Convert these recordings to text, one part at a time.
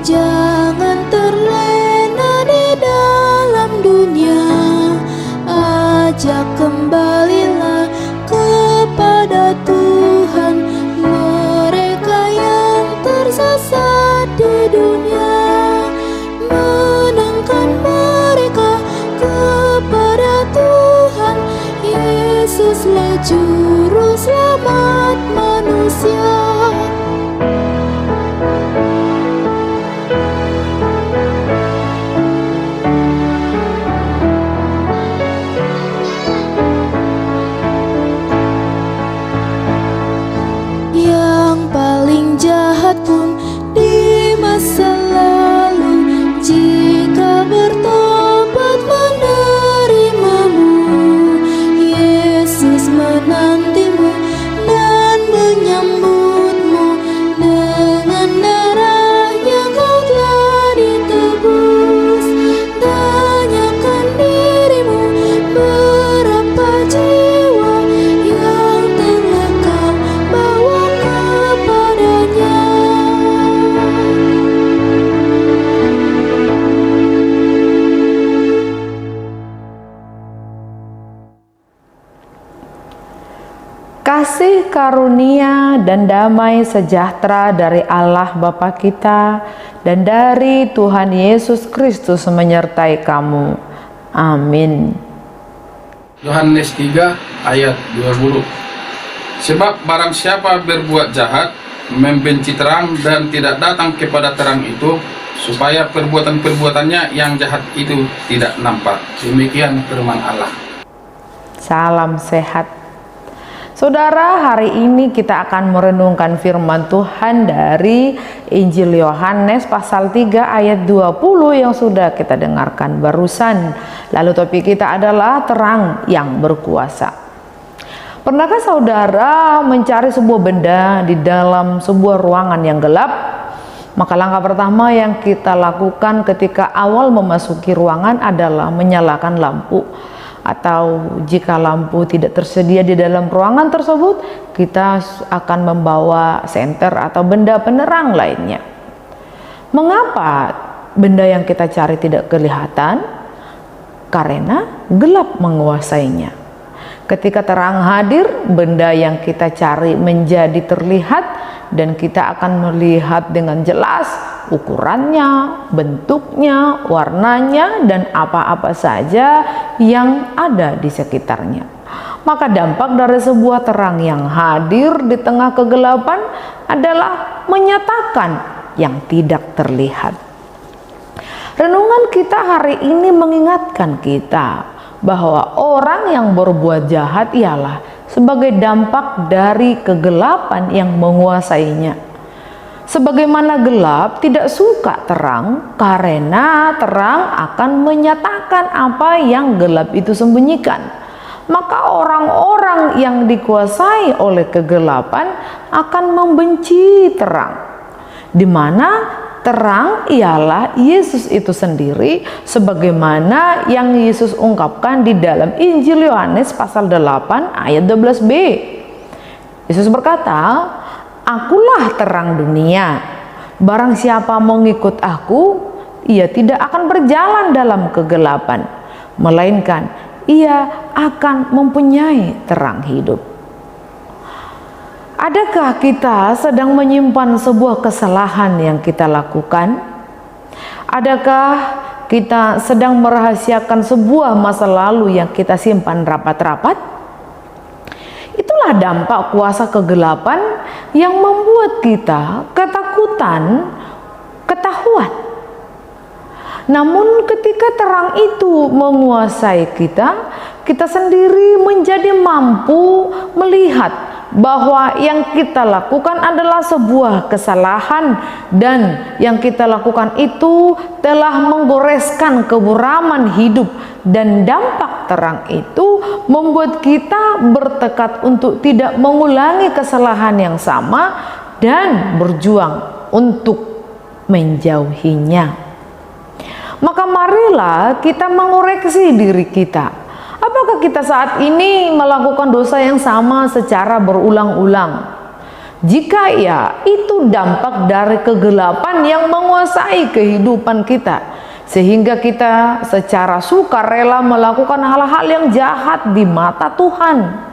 Jangan terlena di dalam dunia, ajak kembalilah kepada Tuhan mereka yang tersesat di dunia. Menangkan mereka kepada Tuhan, Yesuslah juru selamat manusia. Yang paling jahat pun di masa lalu, jika bertobat menerimamu, Yesus menantimu dan menyambutmu. Dengan darahnya kau telah ditebus. Tanyakan dirimu, berapa jiwa yang telah kau bawa kepadanya. Kasih karunia dan damai sejahtera dari Allah Bapa kita dan dari Tuhan Yesus Kristus menyertai kamu. Amin. Yohanes 3 ayat 20. Sebab barang siapa berbuat jahat, membenci terang dan tidak datang kepada terang itu, supaya perbuatan-perbuatannya yang jahat itu tidak nampak. Demikian firman Allah. Salam sehat. Saudara, hari ini kita akan merenungkan firman Tuhan dari Injil Yohanes pasal 3 ayat 20 yang sudah kita dengarkan barusan. Lalu topik kita adalah terang yang berkuasa. Pernahkah saudara mencari sebuah benda di dalam sebuah ruangan yang gelap? Maka langkah pertama yang kita lakukan ketika awal memasuki ruangan adalah menyalakan lampu. Atau jika lampu tidak tersedia di dalam ruangan tersebut, kita akan membawa senter atau benda penerang lainnya. Mengapa benda yang kita cari tidak kelihatan? Karena gelap menguasainya. Ketika terang hadir, benda yang kita cari menjadi terlihat dan kita akan melihat dengan jelas ukurannya, bentuknya, warnanya, dan apa-apa saja yang ada di sekitarnya. Maka dampak dari sebuah terang yang hadir di tengah kegelapan adalah menyatakan yang tidak terlihat. Renungan kita hari ini mengingatkan kita bahwa orang yang berbuat jahat ialah sebagai dampak dari kegelapan yang menguasainya. Sebagaimana gelap tidak suka terang, karena terang akan menyatakan apa yang gelap itu sembunyikan. Maka orang-orang yang dikuasai oleh kegelapan akan membenci terang, di mana terang ialah Yesus itu sendiri, sebagaimana yang Yesus ungkapkan di dalam Injil Yohanes pasal 8 ayat 12b. Yesus berkata, "Akulah terang dunia. Barang siapa mengikut aku, ia tidak akan berjalan dalam kegelapan, melainkan ia akan mempunyai terang hidup." Adakah kita sedang menyimpan sebuah kesalahan yang kita lakukan? Adakah kita sedang merahasiakan sebuah masa lalu yang kita simpan rapat-rapat? Itulah dampak kuasa kegelapan yang membuat kita ketakutan, ketahuan. Namun ketika terang itu menguasai kita, kita sendiri menjadi mampu melihat bahwa yang kita lakukan adalah sebuah kesalahan, dan yang kita lakukan itu telah menggoreskan keburaman hidup, dan dampak terang itu membuat kita bertekad untuk tidak mengulangi kesalahan yang sama dan berjuang untuk menjauhinya. Maka marilah kita mengoreksi diri kita. Apakah kita saat ini melakukan dosa yang sama secara berulang-ulang? Jika ya, itu dampak dari kegelapan yang menguasai kehidupan kita, sehingga kita secara sukarela melakukan hal-hal yang jahat di mata Tuhan.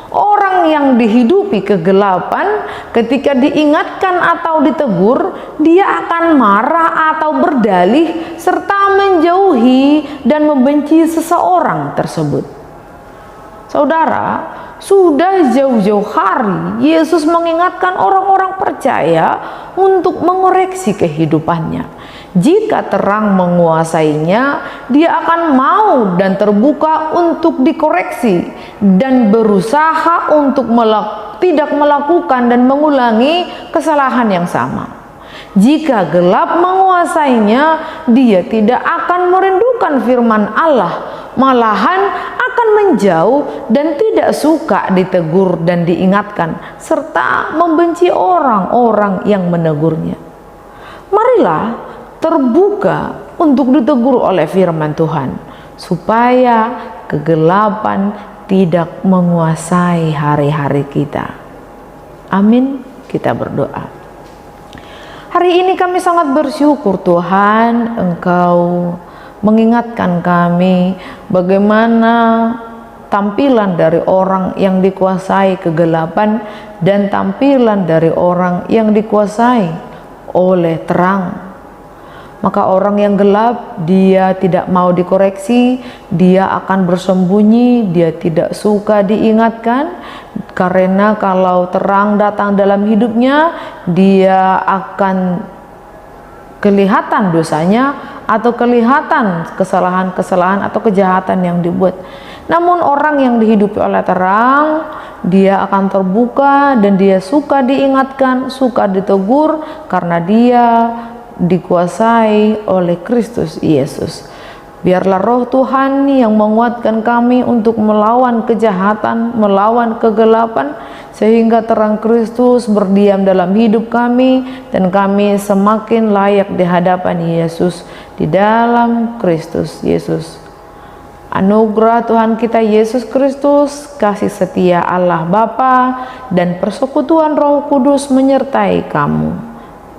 Orang yang dihidupi kegelapan, ketika diingatkan atau ditegur, dia akan marah atau berdalih serta menjauhi dan membenci seseorang tersebut. Saudara, sudah jauh-jauh hari Yesus mengingatkan orang-orang percaya untuk mengoreksi kehidupannya. Jika terang menguasainya, dia akan mau dan terbuka untuk dikoreksi dan berusaha untuk tidak melakukan dan mengulangi kesalahan yang sama. Jika gelap menguasainya, dia tidak akan merindukan firman Allah, malahan akan menjauh dan tidak suka ditegur dan diingatkan, serta membenci orang-orang yang menegurnya. Marilah terbuka untuk ditegur oleh firman Tuhan, supaya kegelapan tidak menguasai hari-hari kita. Amin. Kita berdoa. Hari ini kami sangat bersyukur Tuhan, Engkau mengingatkan kami bagaimana tampilan dari orang yang dikuasai kegelapan dan tampilan dari orang yang dikuasai oleh terang. Maka orang yang gelap, dia tidak mau dikoreksi, dia akan bersembunyi, dia tidak suka diingatkan, karena kalau terang datang dalam hidupnya, dia akan kelihatan dosanya atau kelihatan kesalahan-kesalahan atau kejahatan yang dibuat. Namun orang yang dihidupi oleh terang, dia akan terbuka dan dia suka diingatkan, suka ditegur, karena dia dikuasai oleh Kristus Yesus. Biarlah roh Tuhan yang menguatkan kami untuk melawan kejahatan, melawan kegelapan, sehingga terang Kristus berdiam dalam hidup kami dan kami semakin layak di hadapan Yesus, di dalam Kristus Yesus. Anugerah Tuhan kita Yesus Kristus, kasih setia Allah Bapa dan persekutuan Roh Kudus menyertai kamu.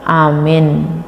Amin.